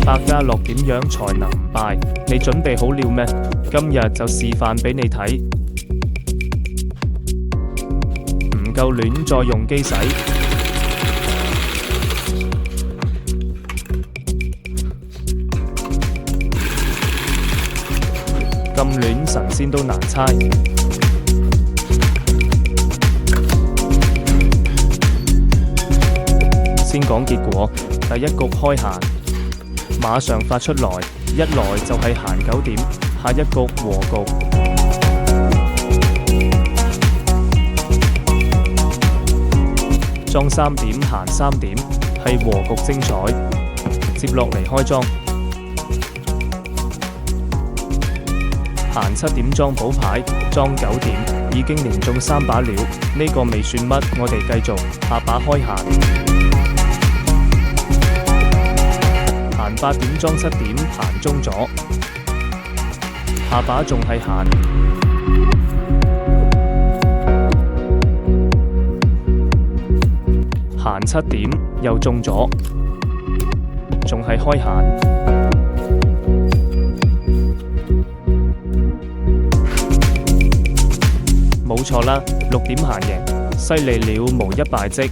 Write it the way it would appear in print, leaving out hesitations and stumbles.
百家樂點樣才能唔敗？你準備好了咩？今日就示範俾你睇。唔夠亂再用機洗。咁亂神仙都難猜。先講結果，第一局開閒，馬上發出來，一來就係閒9點，下一局和局。莊3點閒3點，係和局精彩。接落嚟開莊，閒7點莊補牌，莊9點已經連中3把了，呢個未算乜，我哋繼續，下把開閒。閒8點莊7點閒中咗，下把仲係閒。閒7點又中咗，仲係開閒。冇錯啦，6點閒贏，犀利了，無一敗績。